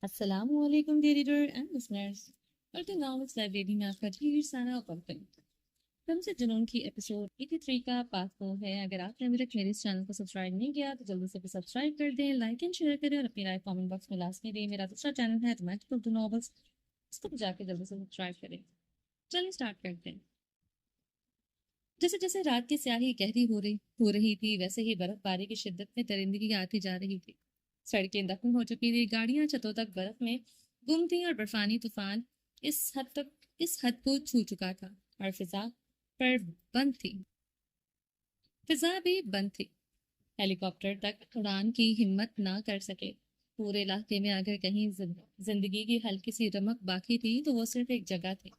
السلام علیکم dear reader and listeners, اور دی ناولس لائبریری میں آپ کا ڈھیر سارا ویلکم۔ رمز جنون کی ایپیسوڈ 83 کا پارٹ 4 ہے۔ اگر آپ نے ابھی تک میرے اس چینل کو سبسکرائب نہیں کیا تو جلدی سے سبسکرائب کر دیں، لائک اینڈ شیئر کریں اور اپنی رائے کامنٹ باکس میں لازمی دیں۔ میرا دوسرا چینل ہے رومانٹک اردو ناولس، اس کو بھی جا کے جلدی سے سبسکرائب کریں۔ چلیے اسٹارٹ کرتے ہیں۔ جیسے جیسے رات کی سیاہی گہری ہو رہی تھی، ویسے ہی برف باری کی شدت میں درندگی آتی جا رہی تھی۔ سڑکیں دفن ہو چکی تھی، گاڑیاں چھتوں تک برف میں گم تھیں اور برفانی طوفان اس حد کو چھو چکا تھا اور فضا بھی بند تھی۔ ہیلی کاپٹر تک اڑان کی ہمت نہ کر سکے۔ پورے علاقے میں اگر کہیں زندگی کی ہلکی سی رمق باقی تھی تو وہ صرف ایک جگہ تھی،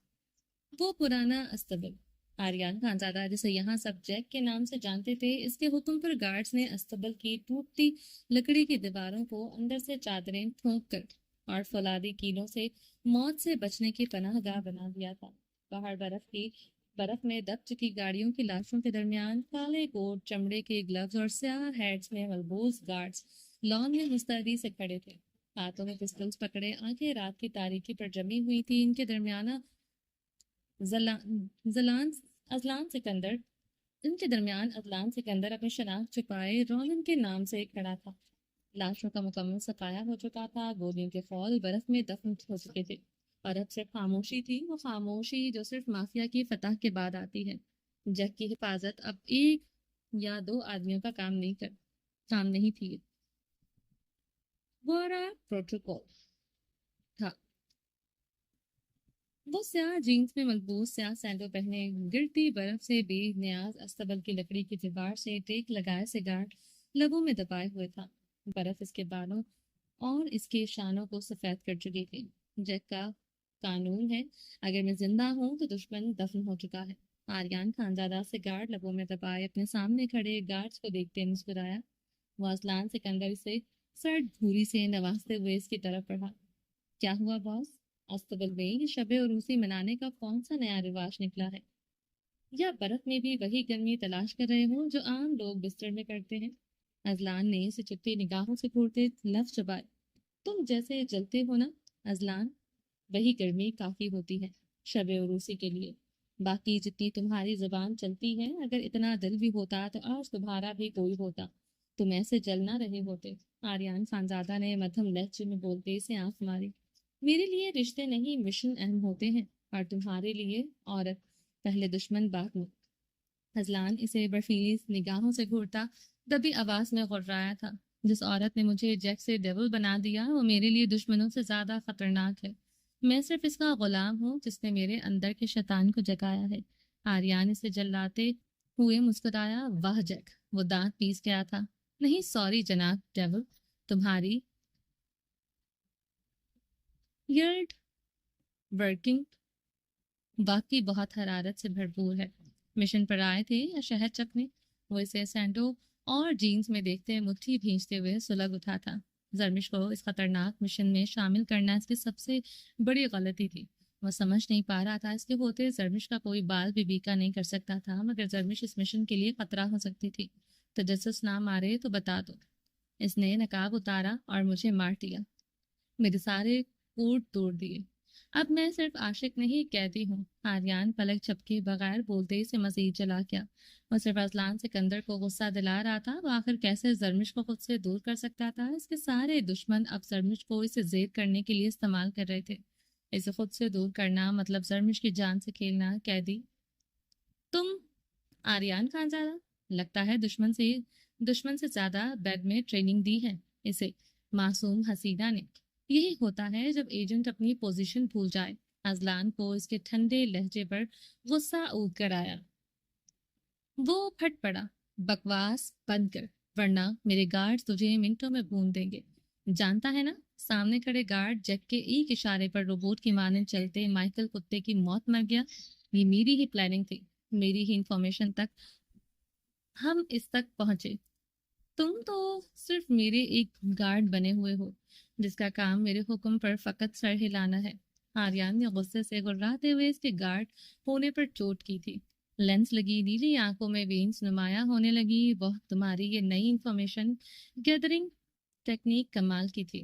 وہ پرانا استبل۔ آریان خانزادہ، جسے یہاں سب جیک کے نام سے جانتے تھے، اس کے حکم پر گارڈز نے استبل کی ٹوٹتی لکڑی کی دیواروں کو اندر سے چادریں ٹھونک کر اور فولادی کیلوں سے موت سے بچنے کی پناہ گاہ بنا دیا تھا۔ باہر برف میں دب چکی گاڑیوں کی لاشوں کے درمیان کالے کوٹ، چمڑے کے گلوز اور سیاہ ہیڈز میں ملبوس گارڈز لان میں مستعدی سے کھڑے تھے، ہاتھوں میں پسٹلز پکڑے۔ آنکھیں رات کی تاریکی پر جمی ہوئی تھی۔ ان کے درمیانہ اذلان سکندر اپنی شناخت چھپائے رولن کے نام سے کھڑا تھا۔ لاشوں کا مکمل صفایا ہو چکا تھا، گولیوں کے خول برف میں دفن ہو چکے تھے، اور اب صرف خاموشی تھی، وہ خاموشی جو صرف مافیا کی فتح کے بعد آتی ہے۔ جگ کی حفاظت اب ایک یا دو آدمیوں کا کام نہیں تھی، گورا پروٹوکول تھا۔ وہ سیاہ جینز میں ملبوس، سیاہ سینڈو پہنے، گرتی برف سے بے نیاز استبل کی لکڑی کی دیوار سے ٹیک لگائے سگارٹ لبوں میں دبائے ہوئے تھا۔ برف اس کے بالوں اور اس کے شانوں کو سفید کر چکی تھی۔ جیک کا قانون ہے، اگر میں زندہ ہوں تو دشمن دفن ہو چکا ہے۔ آریان خانزادہ سگارٹ لبوں میں دبائے اپنے سامنے کھڑے گارڈز کو دیکھتے مسکرایا۔ وہ اذلان سکندر سے سرد دھوری سے نوازتے ہوئے اس کی طرف بڑھا۔ کیا ہوا باس؟ استبل میں یہ شب عروسی منانے کا کون سا نیا رواج نکلا ہے؟ یا برف میں بھی وہی گرمی تلاش کر رہے ہوں جو عام لوگ بستر میں کرتے ہیں؟ اذلان نے اسے چپتی نگاہوں سے گھورتے لفظ چبائے۔ تم جیسے جلتے ہو نا اذلان، وہی گرمی کافی ہوتی ہے شب عروسی کے لیے۔ باقی جتنی تمہاری زبان چلتی ہے، اگر اتنا دل بھی ہوتا تو آج تمہارا بھی کوئی ہوتا، تم ایسے جل نہ رہے ہوتے۔ آریان خانزادہ نے مدھم لہجے میں بولتے اسے آنکھ ماری۔ میرے لیے رشتے نہیں مشن اہم ہوتے ہیں، اور تمہارے لیے عورت پہلے، دشمن بعد میں۔ اذلان اسے برفیلی نگاہوں سے گھورتا دبی آواز میں غرایا تھا۔ جس عورت نے مجھے جیک سے ڈیول بنا دیا وہ میرے لیے دشمنوں سے زیادہ خطرناک ہے۔ میں صرف اس کا غلام ہوں جس نے میرے اندر کے شیطان کو جگایا ہے۔ آریان اسے جلاتے ہوئے مسکرایا۔ واہ جیک، وہ دانت پیس گیا تھا۔ نہیں سوری جناب ڈیول، تمہاری یرڈ ورکنگ واقعی بہت حرارت سے بھرپور ہے۔ مشن پر آئے تھے یا شہد چکھنے؟ وہ اسے سینڈو اور جینز میں دیکھتے مٹھی بھینچتے ہوئے سلگ اٹھا تھا۔ زرمش کو اس خطرناک مشن میں شامل کرنا اس کی سب سے بڑی غلطی تھی۔ وہ سمجھ نہیں پا رہا تھا اس کے ہوتے زرمش کا کوئی بال بھی بیکا نہیں کر سکتا تھا، مگر زرمش اس مشن کے لیے خطرہ ہو سکتی تھی۔ تجسس نہ مارے تو بتا دو۔ اس نے نقاب اتارا اور مجھے مار دیا، میرے سارے کوٹ توڑ دیے۔ اب میں صرف عاشق نہیں، قیدی ہوں۔ آریان پلک جھپکے بغیر بولتے سے مزید چلا گیا۔ وہ صرف اذلان سکندر کو غصہ دلا رہا تھا، وہ آخر کیسے زرمش کو خود سے دور کر سکتا تھا؟ اس کے سارے دشمن اب زرمش کو اسے زیر کرنے کے لیے استعمال کر رہے تھے۔ اسے خود سے دور کرنا مطلب زرمش کی جان سے کھیلنا۔ قیدی تم؟ آریان خانزادہ، لگتا ہے دشمن سے زیادہ بیڈ میں ٹریننگ دی ہے اسے معصوم حسینہ نے۔ یہی ہوتا ہے جب ایجنٹ اپنی پوزیشن بھول جائے۔ اذلان کو اس کے ٹھنڈے لہجے پر غصہ اونگ کر آیا۔ وہ پھٹ پڑا۔ بکواس بند کر، ورنہ میرے گارڈ تجھے منٹوں میں بھون دیں گے۔ جانتا ہے نا، سامنے کھڑے گارڈ جیک کے ایک اشارے پر روبوٹ کی مانند چلتے مائیکل کتے کی موت مر گیا۔ یہ میری ہی پلاننگ تھی، میری ہی انفارمیشن تک ہم اس تک پہنچے۔ تم تو صرف میرے ایک گارڈ بنے ہوئے ہو جس کا کام میرے حکم پر فقط سر ہلانا ہے۔ آریان نے غصے سے گراتے ہوئے اس کے گارڈ ہونے پر چوٹ کی تھی۔ لینس لگی نیلی آنکھوں میں وینز نمایاں ہونے لگی۔ وہ تمہاری یہ نئی انفارمیشن گیدرنگ ٹیکنیک کمال کی تھی۔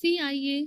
CIA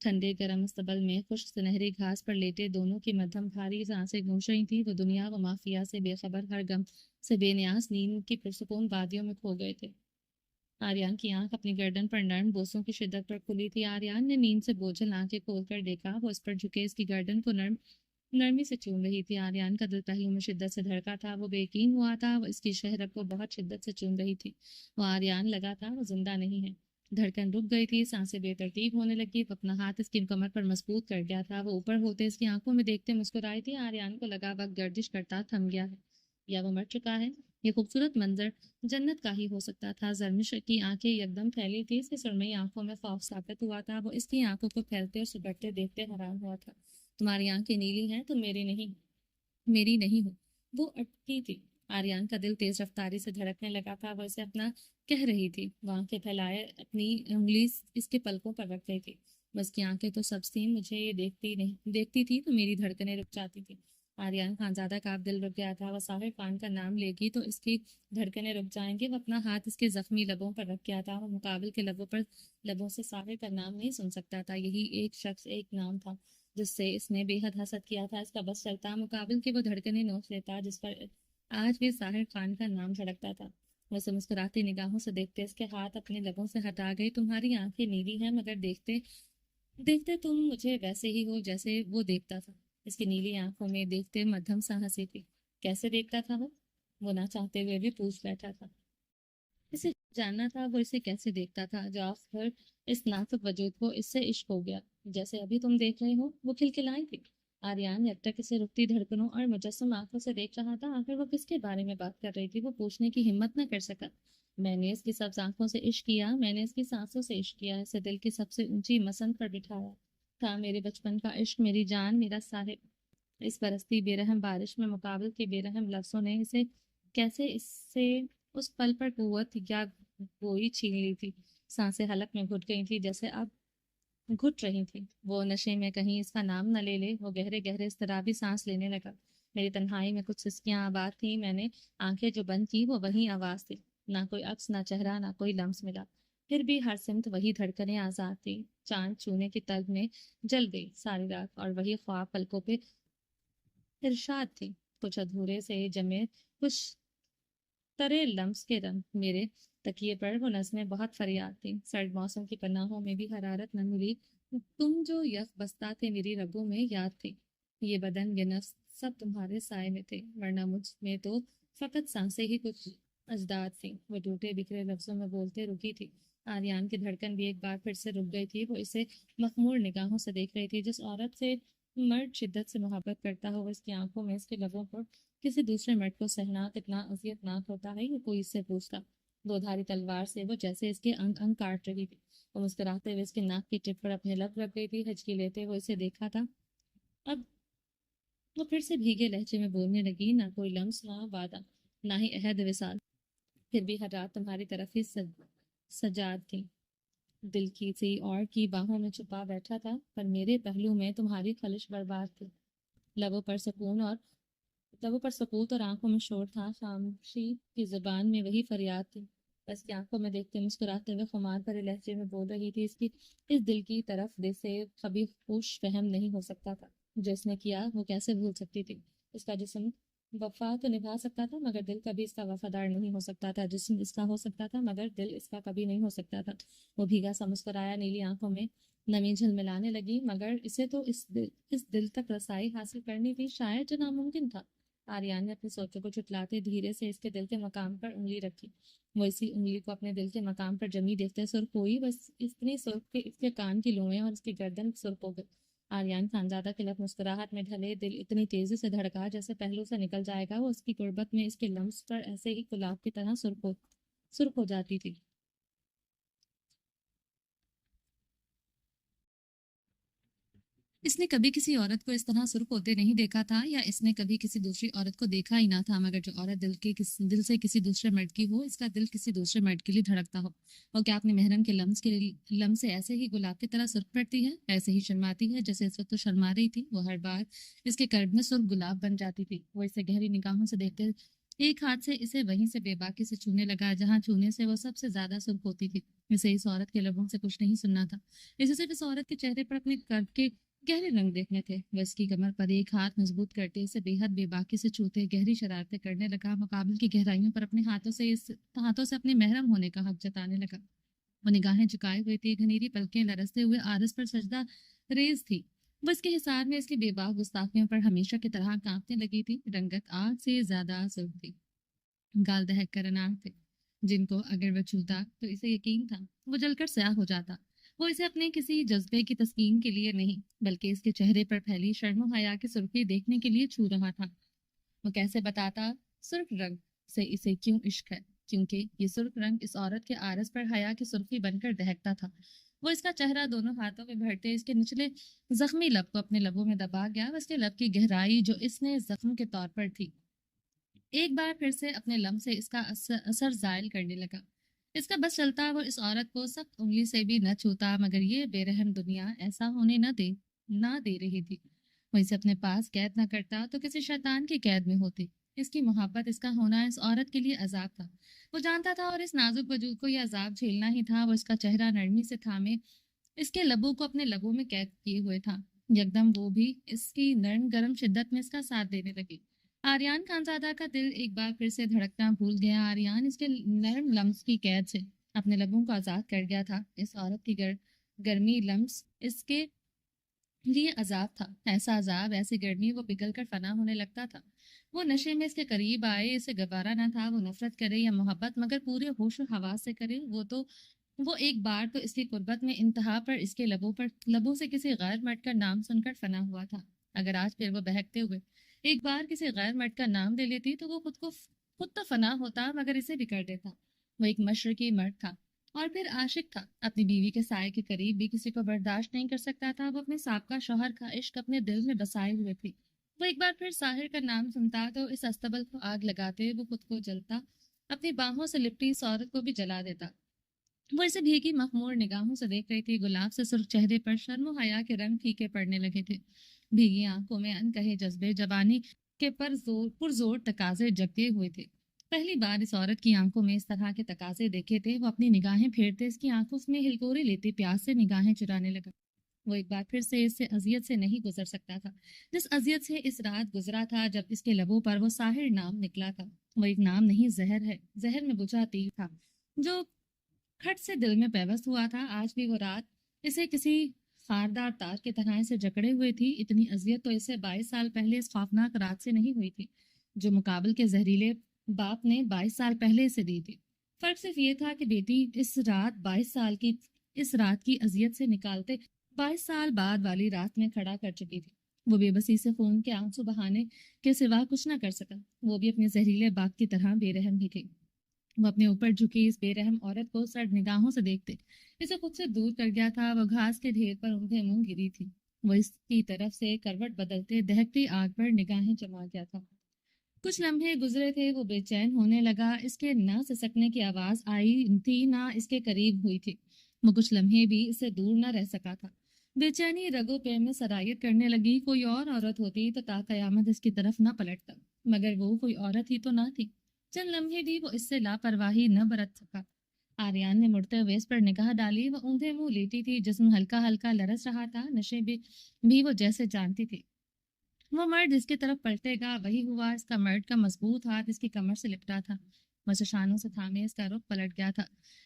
ٹھنڈے گرم استبل میں خشک سنہری گھاس پر لیٹے دونوں کی مدھم بھاری سانسیں گونج رہی تھیں. وہ دنیا و مافیا سے بے خبر، ہر غم سے بے نیاز، نیند کی پرسکون وادیوں میں کھو گئے تھے. آریان کی آنکھ اپنی گردن پر نرم بوسوں کی شدت پر کھلی تھی. آریان نے نیند سے بوجھل آنکھیں کھول کر دیکھا. وہ اس پر جھکے اس کی گردن کو نرمی سے چوم رہی تھی. آریان کا دل پہلو میں شدت سے دھڑکا تھا. وہ بے یقین ہوا تھا. وہ اس کی شہرت کو بہت شدت سے چوم رہی تھی. وہ آریان لگا تھا وہ زندہ نہیں ہے. دھڑکن رک گئی تھی. سانسیں بے ترتیب ہونے لگی. وہ اپنا ہاتھ اس کی کمر پر مضبوط کر گیا تھا. وہ اوپر ہوتے اس کی آنکھوں میں دیکھتے مسکرائی تھی. آریان کو لگا وقت گردش کرتا تھم گیا ہے، یا وہ مر چکا ہے. یہ خوبصورت منظر جنت کا ہی ہو سکتا تھا. زرمش کی آنکھیں یکدم پھیلی تھی. اس کی سرمئی آنکھوں میں خوف ثابت ہوا تھا. وہ اس کی آنکھوں کو پھیلتے اور سگڑتے دیکھتے حیران ہوا تھا. تمہاری آنکھیں نیلی ہیں، تم میری نہیں ہو. وہ اٹکی تھی. آریان کا دل تیز رفتاری سے دھڑکنے لگا تھا. وہ اسے اپنا کہہ رہی تھی. وہ آنکھیں پھیلائے اپنی انگلی اس کے پلکوں پر رکھ رہی تھی. بس کی آنکھیں تو سبز تھیں. مجھے یہ دیکھتی تھی تو میری دھڑکنیں رک جاتی تھی. آریان خانزادہ کا اب دل رک گیا تھا. وہ ساحر خان کا نام لے گی تو اس کی دھڑکنیں رک جائیں گے. وہ اپنا ہاتھ اس کے زخمی لبوں پر رکھ گیا تھا. وہ مقابل کے لبوں سے ساحر کا نام نہیں سن سکتا تھا. یہی ایک شخص، ایک نام تھا جس سے اس نے بے حد حسد کیا تھا. اس کا بس چلتا مقابل کے وہ دھڑکنیں نوچ لیتا جس پر آج بھی ساحر خان کا نام دھڑکتا تھا. وہ اسے مسکراتی نگاہوں سے دیکھتے اس کے ہاتھ اپنے لبوں سے ہٹا گئے. تمہاری آنکھیں نیلی ہیں مگر دیکھتے تم مجھے ویسے ہی ہو جیسے وہ دیکھتا تھا. اس کی نیلی آنکھوں میں دیکھتے مدھم سا ہنسی تھی. کیسے دیکھتا تھا وہ نہ چاہتے ہوئے بھی پوچھ بیٹھا تھا. اسے جاننا تھا وہ اسے کیسے دیکھتا تھا. جو آخر اس نازک وجود کو اس سے عشق ہو گیا جیسے ابھی تم دیکھ رہے ہو. وہ کھلکھلائی تھی. آریان اب تک اسے رکتی دھڑکنوں اور مجسم آنکھوں سے دیکھ رہا تھا. آخر وہ کس کے بارے میں بات کر رہی تھی وہ پوچھنے کی ہمت نہ کر سکا. میں نے اس کی سبز آنکھوں سے عشق کیا، میں نے اس کی سانسوں سے عشق کیا، اسے دل کی سب سے اونچی مسند پر بٹھایا تھا. میرے بچپن کا عشق، میری جان، میرا صاحب. اس برستی بے رحم بارش میں مقابل کے بے رحم لفظوں نے اسے کیسے اس پل پر قوت یا گوئی چھین لی تھی. سانسیں حلق میں گھٹ گئی تھی جیسے اب گھٹ رہی تھی. وہ نشے میں کہیں اس کا نام نہ لے لے. وہ گہرے گہرے اضطرابی سانس لینے لگا. میری تنہائی میں کچھ سسکیاں آباد تھیں. میں نے آنکھیں جو بند کی وہ وہی آواز تھی. نہ کوئی عکس، نہ چہرہ، نہ کوئی لمس ملا. پھر بھی ہر سمت وہی دھڑکنیں آزاد تھی. چاند چھونے کی طلب میں جل گئی ساری رات اور وہی خواب پلکوں پہ ارشاد تھی. کچھ ادھورے سے جمے، کچھ ترے لمس کے رنگ. میرے تکیے پر وہ نظمیں بہت فریاد تھیں. سرد موسم کی پناہوں میں بھی حرارت نہ ملی. تم جو یک بستہ تھے میری رگوں میں یاد تھے. یہ بدن، یہ نفس سب تمہارے سائے میں تھے، ورنہ مجھ میں تو فقط سانسیں ہی کچھ اجداد تھیں. وہ ٹوٹے بکھرے لفظوں میں بولتے رکی تھی. آریان کی دھڑکن بھی ایک بار پھر سے رک گئی تھی. وہ اسے مخمور نگاہوں سے دیکھ رہی تھی. جس عورت سے مرد شدت سے محبت کرتا ہو اس کی آنکھوں میں، اس کے لبوں پر کسی دوسرے مرد کو سہنا کتنا اذیت ناک ہوتا ہے یہ کوئی اس سے پوچھتا. دو دھاری تلوار سے وہ جیسے اس کے انگ انگ کاٹ رہی تھی. وہ مسکراتے ہوئے اس کے ناک کی ٹپ پر اپنے لب رکھ گئی تھی. ہچکی لیتے وہ اسے دیکھا تھا. اب وہ پھر سے بھیگے لہجے میں بولنے لگی. نہ کوئی لمس، نہ وعدہ، نہ ہی عہد وصال. پھر بھی ہر رات تمہاری طرف ہی سجاد تھی. دل کی سی اور کی باہوں میں چھپا بیٹھا تھا. پر میرے پہلو میں تمہاری خلش برباد تھی. لبوں پر سکوت اور آنکھوں میں شور تھا. خاموشی کی زبان میں وہی فریاد تھی. بس کی آنکھوں میں دیکھتے مسکراتے ہوئے خمار بھرے لہجے میں بول رہی تھی. اس دل کی طرف سے کبھی خوش فہم نہیں ہو سکتا تھا. جو اس نے کیا وہ کیسے بھول سکتی تھی. اس کا جسم وفا تو نبھا سکتا تھا مگر دل کبھی اس کا وفادار نہیں ہو سکتا تھا. جسم اس کا ہو سکتا تھا مگر دل اس کا کبھی نہیں ہو سکتا تھا. وہ بھیگا سا مسکرایا. نیلی آنکھوں میں نمی جھلملانے لگی. مگر اسے تو اس دل تک رسائی حاصل کرنی بھی شاید جو ناممکن تھا. آریان نے اپنی سوچوں کو جھٹلاتے دھیرے سے اس کے دل کے مقام پر انگلی رکھی. وہ اسی انگلی کو اپنے دل کے مقام پر جمی دیکھتے سرخ ہوئی. بس اتنی سرخ کہ اس کے کان کی لوئیں اور اس کی گردن سرخ ہو گئی. آریان خانزادہ کے لب مسکراہٹ میں ڈھلے. دل اتنی تیزی سے دھڑکا جیسے پہلو سے نکل جائے گا. وہ اس کی قربت میں اس کے لمس پر ایسے ہی گلاب کی طرح سرخ ہو جاتی تھی. اس نے کبھی کسی عورت کو اس طرح سرخ ہوتے نہیں دیکھا تھا، یا اس نے کبھی کسی دوسری عورت کو دیکھا ہی نہ تھا. مگر جو عورت دل سے کسی دوسرے مرد کی ہو، اس کا دل کسی دوسرے مرد کے لیے دھڑکتا ہو. وہ کیا اپنے محرم کے لمس سے ایسے ہی گلاب کی طرح سرخ پڑتی ہے، ایسے ہی شرماتی ہے جیسے اس وقت تو شرما رہی تھی. وہ ہر بار اس کے قلب میں سرخ گلاب بن جاتی تھی. وہ اسے گہری نگاہوں سے دیکھتے ایک ہاتھ سے اسے وہیں سے بے باکی سے چھونے لگا جہاں چھونے سے وہ سب سے زیادہ سرخ ہوتی تھی۔ اسے اس عورت کے لبوں سے کچھ نہیں سننا تھا، اسے صرف اس عورت کے چہرے پر اپنے قلب کے گہرے رنگ دیکھنے تھے۔ وہ اس کی کمر پر ایک ہاتھ مضبوط کرتے اسے بے حد بے باکی سے چھوتے گہری شرارتیں کرنے لگا، مقابل کی گہرائیوں پر اپنے ہاتھوں سے اپنے محرم ہونے کا حق جتانے لگا۔ وہ نگاہیں جھکائے ہوئے تھی، گھنیری پلکیں لرزتے ہوئے عارض پر سجدہ ریز تھی۔ وہ اس کے حصار میں اس کی بے باک گستاخیوں پر ہمیشہ کی طرح کانپنے لگی تھی۔ رنگت آگ سے زیادہ سرخ تھی، گال دہک کر انار تھے جن کو اگر وہ چھوتا تو اسے یقین تھا وہ جل کر سیاہ ہو جاتا۔ وہ اسے اپنے کسی جذبے کی تسکین کے لیے نہیں بلکہ اس کے چہرے پر پھیلی شرم و حیا کی سرخی دیکھنے کے لیے چھو رہا تھا۔ وہ کیسے بتاتا سرخ رنگ سے اسے کیوں عشق ہے، کیونکہ یہ سرخ رنگ اس عورت کے عارض پر حیا کی سرخی بن کر دہکتا تھا۔ وہ اس کا چہرہ دونوں ہاتھوں میں بھرتے اس کے نچلے زخمی لب کو اپنے لبوں میں دبا گیا۔ اس کے لب کی گہرائی جو اس نے زخم کے طور پر تھی ایک بار پھر سے اپنے لم سے اس کا اثر زائل کرنے لگا۔ اس کا بس چلتا وہ اس عورت کو سخت انگلی سے بھی نہ چھوتا، مگر یہ بے رحم دنیا ایسا ہونے نہ دے رہی تھی۔ وہ اسے اپنے پاس قید نہ کرتا تو کسی شیطان کی قید میں ہوتی۔ اس کی محبت، اس کا ہونا اس عورت کے لیے عذاب تھا، وہ جانتا تھا، اور اس نازک وجود کو یہ عذاب جھیلنا ہی تھا۔ وہ اس کا چہرہ نرمی سے تھامے اس کے لبوں کو اپنے لبوں میں قید کیے ہوئے تھا۔ یکدم وہ بھی اس کی نرم گرم شدت میں اس کا ساتھ دینے لگی۔ آریان خانزادہ کا دل ایک بار پھر سے دھڑکنا بھول گیا۔ آریان اس کے نرم لمس کی قید سے اپنے لبوں کو آزاد کر گیا تھا۔ اس عورت کی گرمی لمس اس کے لیے عذاب تھا، ایسا عذاب، ایسی گرمی، وہ پگھل کر فنا ہونے لگتا تھا۔ وہ نشے میں اس کے قریب آئے، اسے گوارا نہ تھا وہ نفرت کرے یا محبت، مگر پورے ہوش و حواس سے کرے وہ ایک بار تو اس کی قربت میں انتہا پر اس کے لبوں سے کسی غیر مرد کا نام سن کر فنا ہوا تھا۔ اگر آج پھر وہ بہکتے ہوئے ایک بار کسی غیر مرد کا نام لے لیتی تو وہ خود تو فنا ہوتا مگر اسے بھی کر دیتا۔ وہ ایک مشرقی مرد تھا اور پھر عاشق تھا، اپنی بیوی کے سائے کے قریب بھی کسی کو برداشت نہیں کر سکتا تھا۔ وہ اپنے سابقہ شوہر کا عشق اپنے دل میں بسائے ہوئے تھی۔ وہ ایک بار پھر ساحر کا نام سنتا تو اس استبل کو آگ لگاتے وہ خود کو جلتا، اپنی باہوں سے لپٹی اس عورت کو بھی جلا دیتا۔ وہ اسے بھیگی مخمور نگاہوں سے دیکھ رہی تھی۔ گلاب سے سرخ چہرے پر شرم و حیا کے رنگ پھیکے پڑنے لگے تھے، بھیگی آنکھوں میں انکہے جذبے جوانی کے پرزور تقاضے جگتے ہوئے تھے۔ پہلی بار اس عورت کی آنکھوں میں اس طرح کے تقاضے دیکھے تھے۔ وہ اپنی نگاہیں پھیرتے اس کی آنکھوں میں ہلکورے لیتے پیاس سے نگاہیں چرانے لگا۔ وہ ایک بار پھر سے اس سے اذیت سے نہیں گزر سکتا تھا جس اذیت سے اس رات گزرا تھا جب اس کے لبوں پر وہ ساحر نام نکلا تھا۔ وہ ایک نام نہیں، زہر ہے، زہر میں بجھا تیر تھا جو کھٹ سے دل میں پیوست ہوا تھا۔ آج بھی وہ رات اسے کسی خاردار تار کی طرح سے جکڑے ہوئے تھی۔ اتنی اذیت تو اسے 22 سال پہلے اس خوفناک رات سے نہیں ہوئی تھی جو مقابل کے زہریلے باپ نے 22 سال پہلے اسے دی تھی۔ فرق صرف یہ تھا کہ بیٹی اس رات کی اذیت سے نکالتے 22 سال بعد والی رات میں کھڑا کر چکی تھی۔ وہ بے بسی سے خون کے آنسو بہانے کے سوا کچھ نہ کر سکا۔ وہ بھی اپنے زہریلے باپ کی طرح بے رحم ہی تھی۔ وہ اپنے اوپر جھکی اس بے رحم عورت کو سرد نگاہوں سے دیکھتے اسے خود سے دور کر گیا تھا۔ وہ گھاس کے ڈھیر پر اونھے منہ گری تھی۔ وہ اس کی طرف سے کروٹ بدلتے دہکتی آگ پر نگاہیں جما گیا تھا۔ کچھ لمحے گزرے تھے، وہ بے چین ہونے لگا۔ اس کے نہ سسکنے کی آواز آئی تھی نہ اس کے قریب ہوئی تھی۔ وہ کچھ لمحے بھی اس سے دور نہ رہ سکا تھا۔ بے چینی رگوں پہ میں سرایت کرنے لگی۔ کوئی اور عورت ہوتی تو تا قیامت اس کی طرف نہ پلٹتا، مگر وہ کوئی عورت ہی تو نہ تھی۔ چند لمحے بھی وہ اس سے لاپرواہی نہ برت سکا۔ آریان نے مڑتے ہوئے اس پر نگاہ ڈالی۔ وہ اونھے منہ لیٹی تھی، جسم ہلکا ہلکا لرز رہا تھا، نشے بھی وہ جیسے جانتی تھی۔ وہ مرد اس کی طرف پلٹے گا، وہی ہوا۔ اس کا مرد کا مضبوط ہاتھ اس کی کمر سے لپٹا تھا، وہ اسے شانوں سے تھامے اس کا رخ پلٹ گیا تھا۔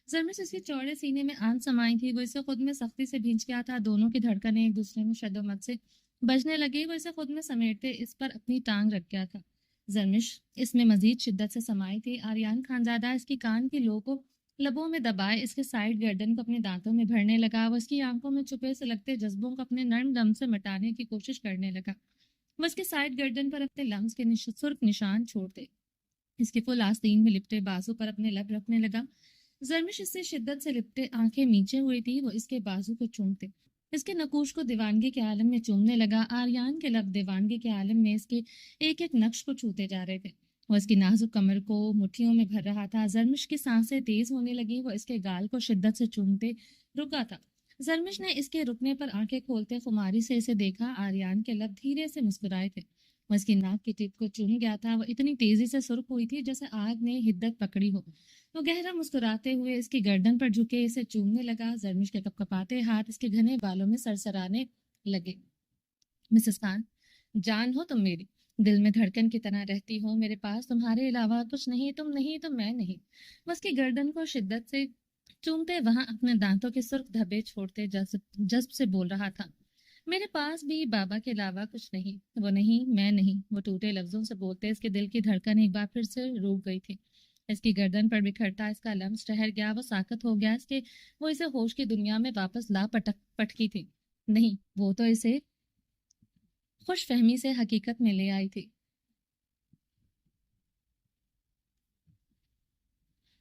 زرمش اس کے چوڑے سینے میں آن سمائی تھی، وہ اسے خود میں سختی سے بھینچ گیا تھا۔ دونوں کی دھڑکنیں ایک دوسرے میں شد و مد سے بجنے لگی۔ وہ اسے خود میں سمیٹتے اس پر اپنی ٹانگ رکھ گیا تھا۔ زرمش اس میں مزید شدت سے سمائی تھی۔ آریان خانزادہ اس کی کان کی لو کو لبوں میں دبائے اس کے سائڈ گردن کو اپنے دانتوں میں بھرنے لگا۔ وہ اس کی آنکھوں میں چھپے سے لگتے جذبوں کو اپنے نرم دم سے مٹانے کی کوشش کرنے لگا۔ وہ اس کے سائڈ گردن پر اپنے لمس کے سرخ نشان چھوڑتے اس کے فل آستین میں لپٹے بازو پر اپنے لب رکھنے لگا۔ زرمش اس سے شدت سے لپٹے آنکھیں میچے ہوئی تھی، وہ اس کے بازو کو چومتے اس کے نقوش کو دیوانگی کے عالم میں چومنے لگا۔ آریان کے لب دیوانگی کے عالم میں اس کے ایک ایک نقش کو چھوتے جا رہے تھے۔ وہ اس کی نازک کمر کو مٹھیوں میں بھر رہا تھا۔ زرمش کی سانسیں تیز ہونے لگی، وہ اس کے گال کو شدت سے چومتے رکا تھا۔ زرمش نے اس کے رکنے پر آنکھیں کھولتے خماری سے اسے دیکھا۔ آریان کے لب دھیرے سے مسکرائے تھے، وہ اس کی ناک کی ٹپ کو چوم گیا تھا. وہ اتنی تیزی سے سرخ ہوئی تھی جیسے آگ نے حدت پکڑی ہو. وہ گہرا مسکراتے ہوئے اس کی گردن پر جھکے اسے چومنے لگا. زرمش کے کپکپاتے ہاتھ اس کے گھنے بالوں میں سرسرانے لگے. مسز خان، جان ہو تم میری، دل میں دھڑکن کی طرح رہتی ہو. میرے پاس تمہارے علاوہ کچھ نہیں. تم نہیں تو میں نہیں. وہ اس کی گردن کو شدت سے چومتے وہاں اپنے دانتوں کے سرخ دھبے چھوڑتے جذب سے بول رہا تھا. میرے پاس بھی بابا کے علاوہ کچھ نہیں. وہ نہیں، میں نہیں. وہ ٹوٹے لفظوں سے بولتے اس کے دل کی دھڑکن ایک بار پھر سے روک گئی تھی. اس کی گردن پر بکھرتا اس کا لمس ٹھہر گیا. وہ ساکت ہو گیا. وہ اسے ہوش کی دنیا میں واپس لا پٹکی تھی. نہیں، وہ تو اسے خوش فہمی سے حقیقت میں لے آئی تھی.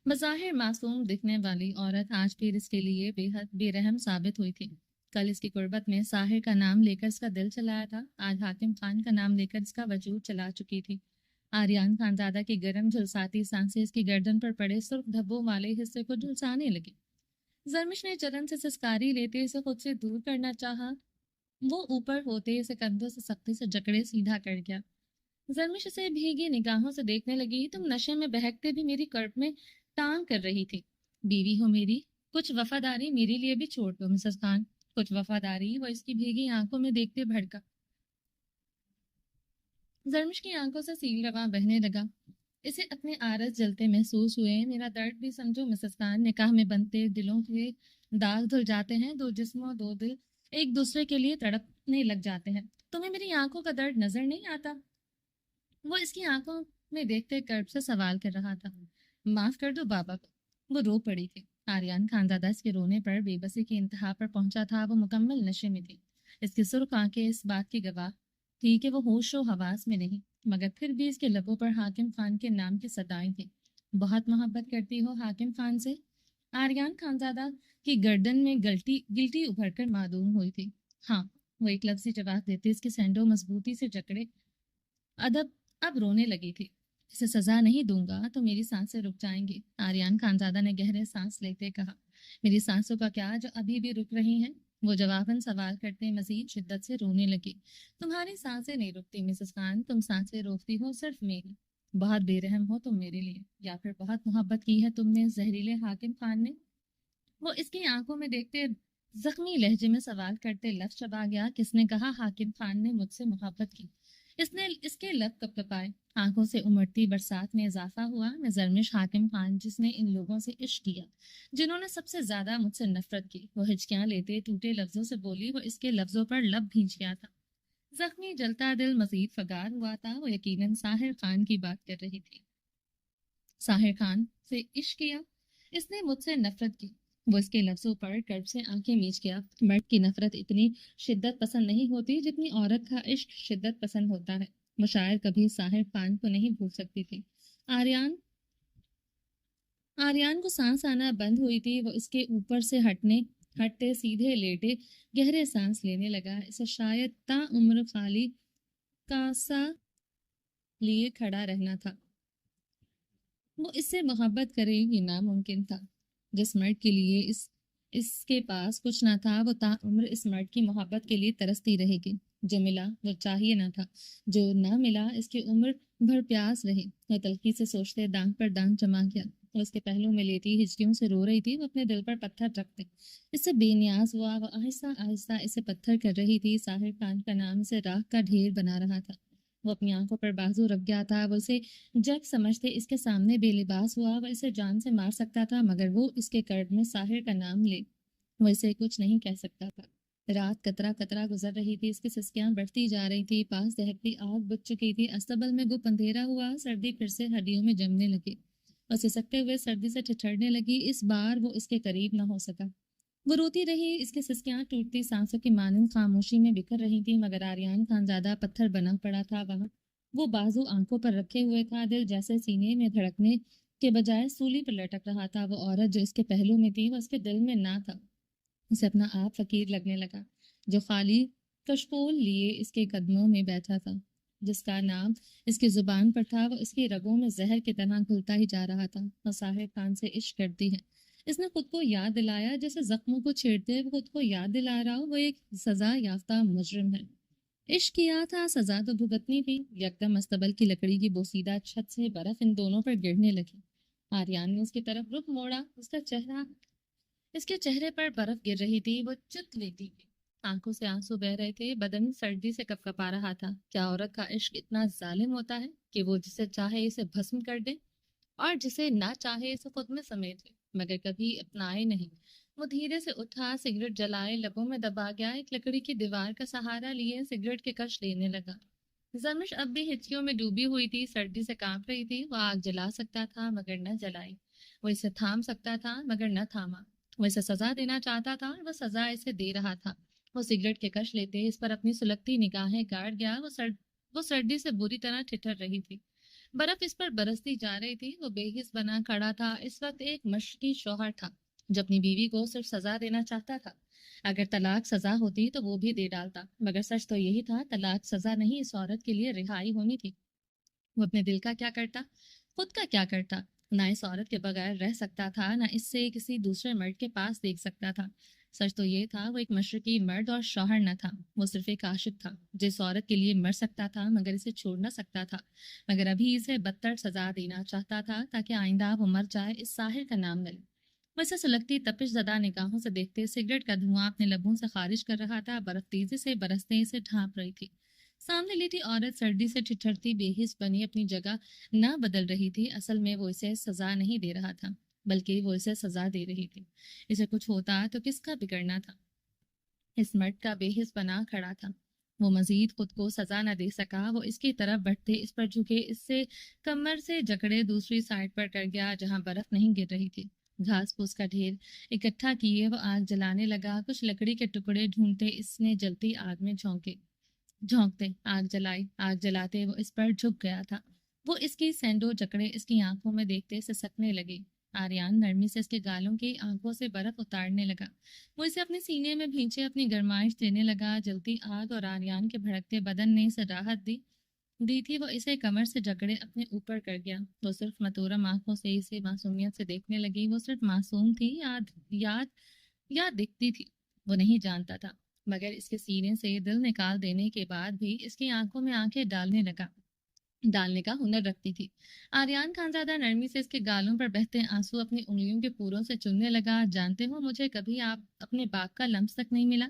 بظاہر معصوم دکھنے والی عورت آج پھر اس کے لیے بے حد بے رحم ثابت ہوئی تھی. کل اس کی قربت میں ساحر کا نام لے کر اس کا دل چلایا تھا. آج حاکم خان کا نام لے کر اس کا وجود چلا چکی تھی. آریان خانزادہ کی گرم جھلساتی سانسیں اس کی گردن پر پڑے سرخ دھبوں والے حصے کو جھلسانے لگی. زرمش نے چلن سے سسکاری لیتے اسے خود سے دور کرنا چاہا. وہ اوپر ہوتے اسے کندھوں سے سختی سے جکڑے سیدھا کر گیا. زرمش اسے بھیگی نگاہوں سے دیکھنے لگی. تم نشے میں بہکتے بھی میری کرب میں ٹانگ کر رہی تھی. بیوی ہو میری، کچھ وفاداری میرے لیے بھی چھوڑ دو مسز خان، کچھ وفاداری. وہ اس کی بھیگی آنکھوں میں دیکھتے بھڑکا. زرمش کی آنکھوں سے سیل رواں بہنے لگا. اسے اپنے آرز جلتے محسوس ہوئے. میرا درد بھی سمجھو مسز خان. نکاح میں بنتے دلوں کے داغ دھل جاتے ہیں. دو جسموں دو دل ایک دوسرے کے لیے تڑپنے لگ جاتے ہیں. تمہیں میری آنکھوں کا درد نظر نہیں آتا؟ وہ اس کی آنکھوں میں دیکھتے کرب سے سوال کر رہا تھا. معاف کر دو بابا کو. وہ رو پڑی تھی. آریان خانزادہ اس کے رونے پر بے بسی کی انتہا پر پہنچا تھا. وہ مکمل نشے میں تھی. اس کی سرخ آنکھیں اس بات کی گواہ تھی کہ وہ ہوش و حواس میں نہیں، مگر پھر بھی اس کے لبوں پر حاکم خان کے نام کی صدائیں تھیں. بہت محبت کرتی ہو حاکم خان سے؟ آریان خانزادہ کی گردن میں گلٹی ابھر کر معدوم ہوئی تھی. ہاں. وہ ایک لفظی جواب دیتے اس کی سینڈو مضبوطی سے جکڑے اب رونے لگی تھی. اسے سزا نہیں دوں گا تو میری سانسیں رک جائیں گی. آریان خانزادہ نے گہرے سانس لیتے کہا. میری سانسوں کا کیا جو ابھی بھی رک رہی ہیں؟ وہ جواباً سوال کرتے مزید شدت سے رونے لگی. تمہاری سانسیں نہیں رکتی مسز خان. تم سانسیں روکتی ہو صرف میری. بہت بے رحم ہو تم میرے لیے، یا پھر بہت محبت کی ہے تم نے زہریلے حاکم خان نے. وہ اس کی آنکھوں میں دیکھتے زخمی لہجے میں سوال کرتے لفظ چبا گیا. کس نے کہا حاکم خان نے مجھ سے محبت کی؟ اس نے اس کے لب کپکپائے. آنکھوں سے امڑتی برسات میں اضافہ ہوا. میں زرمش حاکم خان جس نے ان لوگوں سے عشق کیا، جنہوں نے سب سے زیادہ مجھ سے نفرت کی. وہ ہچکیاں لیتے ٹوٹے لفظوں سے بولی. وہ اس کے لفظوں پر لب بھیج گیا تھا. زخمی جلتا دل مزید فگار ہوا تھا. وہ یقیناً ساحر خان کی بات کر رہی تھی. ساحر خان سے عشق کیا؟ اس نے مجھ سے نفرت کی. وہ اس کے لفظوں پر کرب سے آنکھیں میچ گیا. مرد کی نفرت اتنی شدت پسند نہیں ہوتی جتنی عورت کا عشق شدت پسند ہوتا ہے. وہ شاید کبھی ساحر خان کو نہیں بھول سکتی تھی. آریان کو سانس آنا بند ہوئی تھی. وہ اس کے اوپر سے ہٹتے سیدھے لیٹے گہرے سانس لینے لگا. اسے شاید تا عمر خالی کاسا لیے کھڑا رہنا تھا. وہ اس سے محبت کرے یہ ناممکن تھا. جس مرد کے لیے اس کے پاس کچھ نہ تھا وہ تا عمر اس مرد کی محبت کے لیے ترستی رہے گی. جو ملا وہ چاہیے نہ تھا، جو نہ ملا اس کی عمر بھر پیاس رہی. وہ تلخی سے سوچتے دانگ پر دانگ جما گیا. وہ اس کے پہلو میں لیتی ہچکیوں سے رو رہی تھی. وہ اپنے دل پر پتھر رکھتے اس سے بے نیاز ہوا. وہ آہستہ آہستہ اسے پتھر کر رہی تھی. ساحر خان کا نام اسے راکھ کا ڈھیر بنا رہا تھا. وہ اپنی آنکھوں پر بازو رکھ گیا تھا. وہ اسے جگ سمجھتے اس کے سامنے بے لباس ہوا. وہ اسے جان سے مار سکتا تھا مگر وہ اس کے کرب میں ساحر کا نام لے وہ اسے کچھ نہیں کہہ سکتا تھا. رات قطرہ قطرہ گزر رہی تھی. اس کی سسکیاں بڑھتی جا رہی تھی. پاس دہکتی آگ بجھ چکی تھی. استبل میں گپ اندھیرا ہوا. سردی پھر سے ہڈیوں میں جمنے لگی اور سسکتے ہوئے سردی سے ٹھٹھرنے لگی. اس بار وہ اس کے قریب نہ ہو سکا. وہ روتی رہی. اس کی سسکیاں ٹوٹتی سانسوں کی مانند خاموشی میں بکھر رہی تھی مگر آریان خانزادہ پتھر بنا پڑا تھا وہاں. وہ بازو آنکھوں پر رکھے ہوئے تھا. دل جیسے سینے میں دھڑکنے کے بجائے سولی پر لٹک رہا تھا. وہ عورت جو اس کے پہلو میں تھی وہ اس کے دل میں نہ تھا. اسے اپنا آپ فقیر لگنے لگا. جو خالی کشکول لیے اس کے قدموں میں بیٹھا تھا، جس کا نام اس کی زبان پر تھا، وہ اس کی رگوں میں زہر کی طرح گھلتا ہی جا رہا تھا. وہ ساحر خان سے عشق کرتی ہے. اس نے خود کو یاد دلایا. جیسے زخموں کو چھیڑتے وہ خود کو یاد دلا رہا ہو وہ ایک سزا یافتہ مجرم ہے. عشق کیا تھا سزا تو بھگتنی تھی. یکدم استبل کی لکڑی کی بوسیدہ چھت سے برف ان دونوں پر گرنے لگی. آریان نے اس کی طرف رخ موڑا. اس کے چہرے پر برف گر رہی تھی. وہ چت لیتی تھی. آنکھوں سے آنسو بہ رہے تھے. بدن سردی سے کپکپا رہا تھا. کیا عورت کا عشق اتنا ظالم ہوتا ہے کہ وہ جسے چاہے اسے بھسم کر دے اور جسے نہ چاہے اسے خود میں سمیٹ لے مگر کبھی اپنائے نہیں. وہ دھیرے سے اٹھا, سگریٹ جلائے, لبوں میں دبا گیا, ایک لکڑی کی دیوار کا سہارا لیے سگریٹ کے کش لینے لگا. زمش اب بھی ہچکیوں میں ڈوبی ہوئی تھی, سردی سے کانپ رہی تھی. وہ آگ جلا سکتا تھا مگر نہ جلائی. وہ اسے تھام سکتا تھا مگر نہ تھاما. وہ اسے سزا دینا چاہتا تھا اور وہ سزا اسے دے رہا تھا. وہ سگریٹ کے کش لیتے اس پر اپنی سلگتی نگاہیں گاڑ گیا. وہ سردی سے بری طرح ٹھٹر رہی تھی. برف اس پر برستی جا رہی تھی. وہ بے حس بنا کھڑا تھا. اس وقت ایک مشرقی شوہر تھا جو اپنی بیوی کو صرف سزا دینا چاہتا تھا. اگر طلاق سزا ہوتی تو وہ بھی دے ڈالتا, مگر سچ تو یہی تھا طلاق سزا نہیں, اس عورت کے لیے رہائی ہونی تھی. وہ اپنے دل کا کیا کرتا, خود کا کیا کرتا. نہ اس عورت کے بغیر رہ سکتا تھا, نہ اس سے کسی دوسرے مرد کے پاس دیکھ سکتا تھا. سچ تو یہ تھا وہ ایک مشرقی مرد اور شوہر نہ تھا, وہ صرف ایک عاشق تھا جس عورت کے لیے مر سکتا تھا مگر اسے چھوڑ نہ سکتا تھا, مگر ابھی اسے بدتر سزا دینا چاہتا تھا تاکہ آئندہ وہ مر جائے, اس ساحر کا نام لے. وہ اسے سلگتی تپش زدہ نگاہوں سے دیکھتے, سگریٹ کا دھواں اپنے لبوں سے خارج کر رہا تھا. برف تیزی سے برستے اسے ڈھانپ رہی تھی. سامنے لیٹی عورت سردی سے ٹھٹھرتی بے حس بنی اپنی جگہ نہ بدل رہی تھی. اصل میں وہ اسے سزا نہیں دے رہا تھا بلکہ وہ اسے سزا دے رہی تھی. اسے کچھ ہوتا تو کس کا بگڑنا تھا. اس مرد کا بے حس بنا کھڑا تھا. وہ مزید خود کو سزا نہ دے سکا. وہ اس کی طرف بڑھتے اس پر جھکے, اس سے کمر سے جکڑے دوسری سائڈ پر کر گیا جہاں برف نہیں گر رہی تھی. گھاس پھوس کا ڈھیر اکٹھا کیے وہ آگ جلانے لگا. کچھ لکڑی کے ٹکڑے ڈھونڈتے اس نے جلتی آگ میں جھونکتے آگ جلائی. آگ جلاتے وہ اس پر جھک گیا تھا. وہ اس کی سینڈو جکڑے اس کی آنکھوں میں دیکھتے سسکنے لگے. آریان نرمی سے اس کے گالوں کی آنکھوں سے برف اتارنے لگا. وہ اسے اپنے سینے میں بھینچے اپنی گرمائش دینے لگا. جلتی آگ اور آریان کے بھڑکتے بدن نے اسے راحت دی تھی. وہ اسے کمر سے جکڑے اپنے اوپر کر گیا. وہ صرف متورم آنکھوں سے اسے معصومیت سے دیکھنے لگی. وہ صرف معصوم تھی یا دکھتی تھی وہ نہیں جانتا تھا, مگر اس کے سینے سے دل نکال دینے کے بعد بھی اس کی آنکھوں میں آنکھیں ڈالنے کا ہنر رکھتی تھی. آریان خانزادہ نرمی سے اس کے گالوں پر بہتے آنسو اپنی انگلیوں کے پوروں سے چلنے لگا. جانتے ہو مجھے کبھی آپ اپنے باپ کا لمس تک نہیں ملا,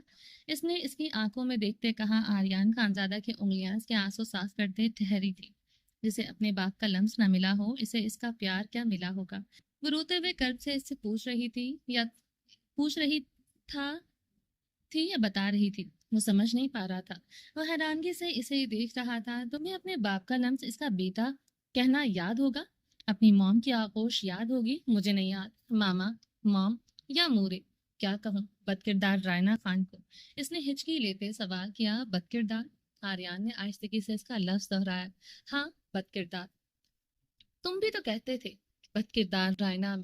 اس نے اس کی آنکھوں میں دیکھتے کہا. آریان خانزادہ کی انگلیاں اس کے آنسو صاف کرتے ٹھہری تھی. جسے اپنے باپ کا لمس نہ ملا ہو اسے اس کا پیار کیا ملا ہوگا. وہ روتے ہوئے قلب سے اس سے پوچھ رہی تھی یا بتا رہی تھی, وہ سمجھ نہیں پا رہا تھا. وہ حیرانگی سے اسے دیکھ رہا تھا. تمہیں اپنے باپ کا لمس اس کا بیٹا کہنا یاد ہوگا, اپنی موم کی آغوش یاد ہوگی. مجھے نہیں یاد. ماما, موم یا مورے, کیا کہوں, بد کردار رائنا خان کو. اس نے ہچکی لیتے سوال کیا. بد کردار. آریان نے آہستگی سے اس کا لفظ دہرایا. ہاں, بد کردار. تم بھی تو کہتے تھے بد کردار رائنا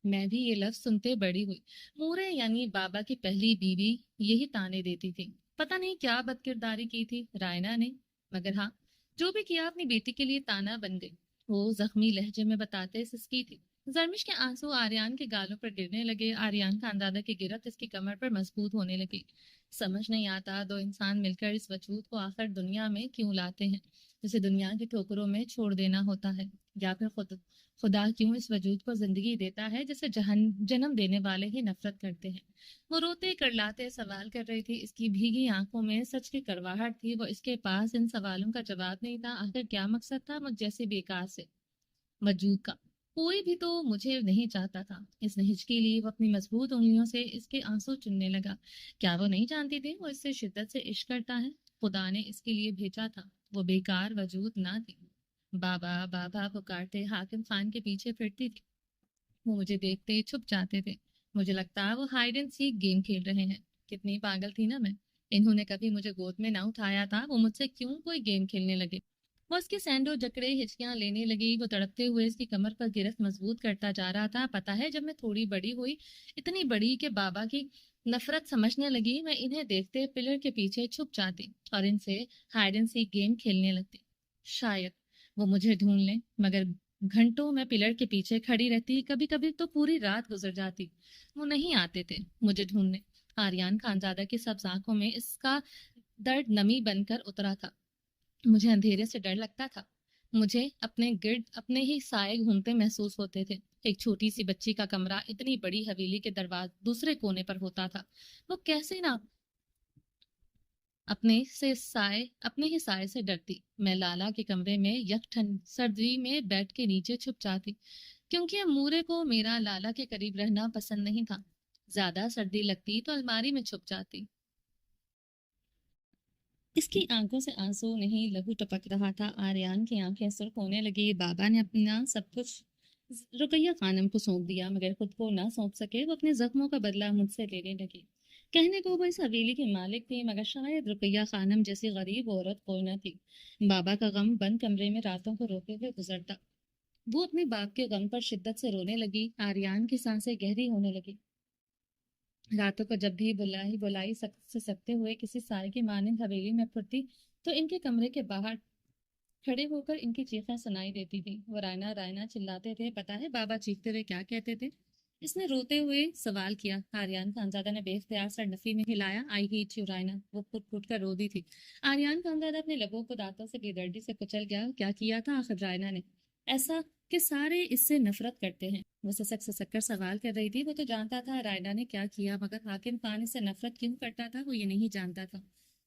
میں بھی یہ لفظ سنتے بڑی ہوئی. مورے یعنی بابا کی پہلی بیوی یہی تانے دیتی تھی. پتہ نہیں کیا بد کرداری کی تھی رائنا نے, مگر ہاں جو بھی کیا اپنی بیٹی کے لیے تانا بن گئی. وہ زخمی لہجے میں بتاتے سسکی تھی. زرمش کے آنسو آریان کے گالوں پر گرنے لگے. آریان خاندادہ کی گرفت اس کی کمر پر مضبوط ہونے لگی. سمجھ نہیں آتا دو انسان مل کر اس وجود کو آخر دنیا میں کیوں لاتے ہیں جسے دنیا کے ٹھوکروں میں چھوڑ دینا ہوتا ہے, یا پھر خدا کیوں اس وجود کو زندگی دیتا ہے جسے جنم دینے والے ہی نفرت کرتے ہیں. وہ روتے کرلاتے سوال کر رہی تھی. اس کی بھیگی آنکھوں میں سچ کی کڑواہٹ تھی. وہ اس کے پاس ان سوالوں کا جواب نہیں تھا. آخر کیا مقصد تھا مجھ جیسی بیکار سے وجود کا. کوئی بھی تو مجھے نہیں چاہتا تھا. اس نے ہچکی لی. وہ اپنی مضبوط انگلیوں سے اس کے آنسو چننے لگا. کیا وہ نہیں جانتی تھی وہ اس سے شدت سے عشق کرتا ہے. خدا نے اس کے لیے بھیجا تھا, وہ بیکار وجود نہ تھی. بابا بابا پکارتے حاکم خان کے پیچھے پھرتی تھی. وہ مجھے دیکھتے چھپ جاتے تھے. مجھے لگتا وہ ہائیڈ اینڈ سیک گیم کھیل رہے ہیں. کتنی پاگل تھی نا میں. انہوں نے کبھی مجھے گود میں نہ اٹھایا تھا. وہ مجھ سے کیوں کوئی گیم کھیلنے لگے. وہ اس کے سینڈو جکڑے ہچکیاں لینے لگی. وہ تڑپتے ہوئے اس کی کمر پر گرفت مضبوط کرتا جا رہا تھا. پتہ ہے جب میں تھوڑی بڑی ہوئی, اتنی بڑی کہ بابا کی نفرت سمجھنے لگی, میں انہیں دیکھتے پلر کے پیچھے چھپ جاتی اور ان سے ہائیڈ اینڈ سیک گیم کھیلنے لگتی. شاید وہ مجھے ڈھونڈ لیں, مگر گھنٹوں میں پلر کے پیچھے کھڑی رہتی. کبھی کبھی تو پوری رات گزر جاتی. وہ نہیں آتے تھے مجھے ڈھونڈنے. آریان خانزادہ کی سبز آنکھوں میں اس کا درد نمی بن کر اترا تھا. مجھے اندھیرے سے ڈر لگتا تھا. مجھے اپنے گرد اپنے ہی سائے گھومتے محسوس ہوتے تھے. ایک چھوٹی سی بچی کا کمرہ اتنی بڑی حویلی کے دروازے دوسرے کونے پر ہوتا تھا. وہ کیسے نہ اپنے ہی سائے سے ڈرتی. میں لالا کے کمرے میں یکٹھن سردی میں بیٹھ کے نیچے چھپ جاتی، کیونکہ امورے کو میرا لالا کے قریب رہنا پسند نہیں تھا. زیادہ سردی لگتی تو الماری میں چھپ جاتی. اس کی آنکھوں سے آنسو نہیں لہو ٹپک رہا تھا. آریان کی آنکھیں سرخ ہونے لگی. بابا نے اپنا سب کچھ رقیہ خانم کو سونپ دیا، مگر خود کو نہ سونپ سکے. وہ اپنے زخموں کا بدلہ مجھ سے لینے لگی. کہنے کو وہ اس حویلی کی مالک تھی، مگر شاید رقیہ خانم جیسی غریب عورت کوئی نہ تھی. بابا کا غم بند کمرے میں راتوں کو روتے ہوئے گزرتا. وہ اپنے باپ کے غم پر شدت سے رونے لگی. آریان کی سانسیں گہری ہونے لگی. راتوں کو جب بھی بلائی سے سکتے ہوئے کسی سائے کی مانند حویلی میں پھرتی تو ان کے کمرے کے باہر کھڑے ہو کر ان کی چیخیں سنائی دیتی تھی. وہ رائنا رائنا چلاتے تھے. پتا ہے بابا چیختے ہوئے کیا کہتے تھے؟ اس نے روتے ہوئے سوال کیا. آریان خانزادہ نے بے اختیار سر نفی میں ہلایا. I hate you Raina. وہ پھٹ پھٹ کر رو دی تھی. آریان خانزادہ اپنے لبوں کو دانتوں سے بے دردی سے کچل گیا. کیا کیا تھا آخر رائنا نے ایسا کہ سارے اس سے نفرت کرتے ہیں؟ وہ سسک کر سوال کر رہی تھی. وہ تو جانتا تھا رائنا نے کیا کیا، مگر حاکم خان اس سے نفرت کیوں کرتا تھا وہ یہ نہیں جانتا تھا.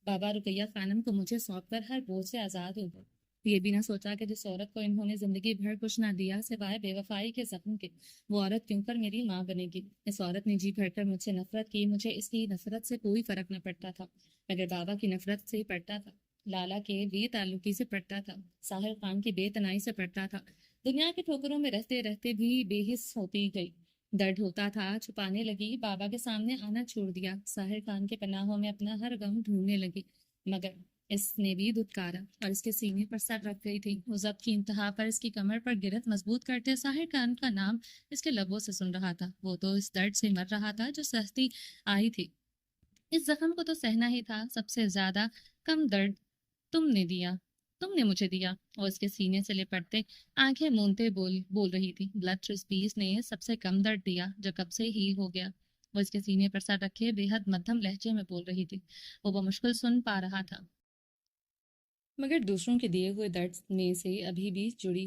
بابا رقیہ خانم کو مجھے سونپ کر ہر بوجھ سے آزاد ہو گئے. یہ بھی نہ سوچا کہ جس عورت کو انہوں نے زندگی بھر کچھ نہ دیا سوائے بے وفائی کے زخم کے، وہ عورت کیوں کر میری ماں بنے گی. اس عورت نے جی بھر کر مجھ سے نفرت کی. مجھے اس کی نفرت سے کوئی فرق نہ پڑتا تھا، مگر بابا کی نفرت سے پڑتا تھا. لالا کے بے تعلقی سے پڑتا تھا. ساحر خان کی بے تنائی سے پڑتا تھا. دنیا کے ٹھوکروں میں رہتے رہتے بھی بے حس ہوتی گئی. درد ہوتا تھا. چھپانے لگی. بابا کے سامنے آنا چھوڑ دیا. ساحر خان کے پناہوں میں اپنا ہر غم ڈھونڈنے لگی. مگر اس نے بھی دھتکارا اور اس کے سینے پر سر رکھ گئی تھی. وہ ضبط کی انتہا پر اس کی کمر پر گرت مضبوط کرتے ساحر خان کا نام اس کے لبوں سے سن رہا تھا. وہ تو اس درد سے مر رہا تھا جو سہتی آئی تھی. اس زخم کو تو سہنا ہی تھا. سب سے زیادہ کم درد تم نے مجھے دیا. اور اس کے سینے سے لپٹتے آنکھیں مونتے بول رہی تھی. بلڈ ٹرسپیس نے سب سے کم درد دیا جو کب سے ہی ہو گیا. وہ اس کے سینے پر سر رکھے بے حد مدھم لہجے میں بول رہی تھی. وہ بمشکل سن پا رہا تھا، مگر دوسروں کے دیے ہوئے درد میں سے ابھی بھی جڑی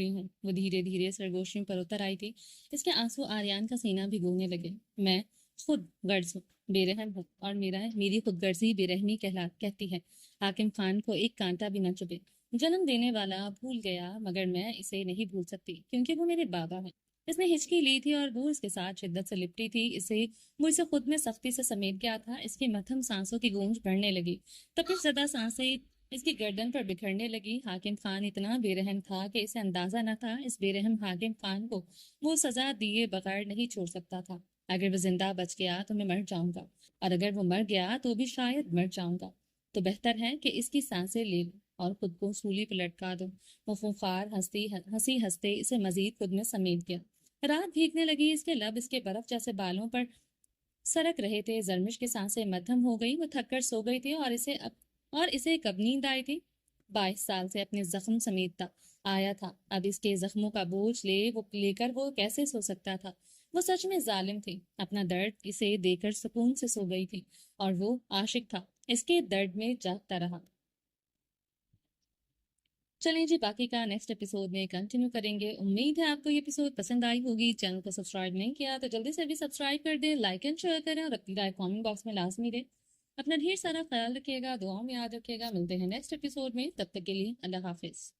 ہوں. وہ دھیرے دھیرے سرگوشیوں پر اتر آئی تھی. اس کے آنسو آریان کا سینہ بھگونے لگے. میں خود غرض ہوں، بے رحم ہوں، اور میری خود غرضی بے رحمی کہتی ہے. حاکم خان کو ایک کانٹا بھی نہ چبھے. جنم دینے والا بھول گیا، مگر میں اسے نہیں بھول سکتی کیونکہ وہ میرے بابا ہیں. اس نے ہچکی لی تھی اور وہ اس کے ساتھ شدت سے لپٹی تھی. وہ اسے خود میں سختی سے سمیٹ گیا تھا. اس کی مدھم سانسوں کی گونج بڑھنے لگی. تپش زدہ سانسیں اس کی گردن پر بکھرنے لگی. حاکم خان اتنا بے رحم تھا کہ اسے اندازہ نہ تھا. اس بے رحم حاکم خان کو وہ سزا دیے بغیر نہیں چھوڑ سکتا تھا. اگر وہ زندہ بچ گیا تو میں مر جاؤں گا، اور اگر وہ مر گیا تو بھی شاید مر جاؤں گا. تو بہتر ہے کہ اس کی سانسیں لے لوں اور خود کو سولی پہ لٹکا دوں. وہ خونخوار ہنستے اسے مزید خود میں سمیٹ گیا. رات بھیگنے لگی. اس کے لب اس کے برف جیسے بالوں پر سرک رہے تھے. زرمش کی سانسیں مدھم ہو گئی. وہ تھک کر سو گئی تھی اور اسے کب نیند آئی تھی؟ 22 سال سے اپنے زخم سمیٹتا آیا تھا. اب اس کے زخموں کا بوجھ لے کر وہ کیسے سو سکتا تھا؟ وہ سچ میں ظالم تھی. اپنا درد اسے دے کر سکون سے سو گئی تھی، اور وہ عاشق تھا. اس کے درد میں جاگتا رہا. چلیں جی، باقی کا نیکسٹ ایپیسوڈ میں کنٹینیو کریں گے. امید ہے آپ کو یہ ایپیسوڈ پسند آئی ہوگی. چینل کو سبسکرائب نہیں کیا تو جلدی سے بھی سبسکرائب کر دیں، لائک اینڈ شیئر کریں، اور اپنی رائے کامنٹ باکس میں لازمی دیں. اپنا ڈھیر سارا خیال رکھیے گا، دعاؤں میں یاد رکھیے گا. ملتے ہیں نیکسٹ ایپیسوڈ میں. تب تک کے لیے اللہ حافظ.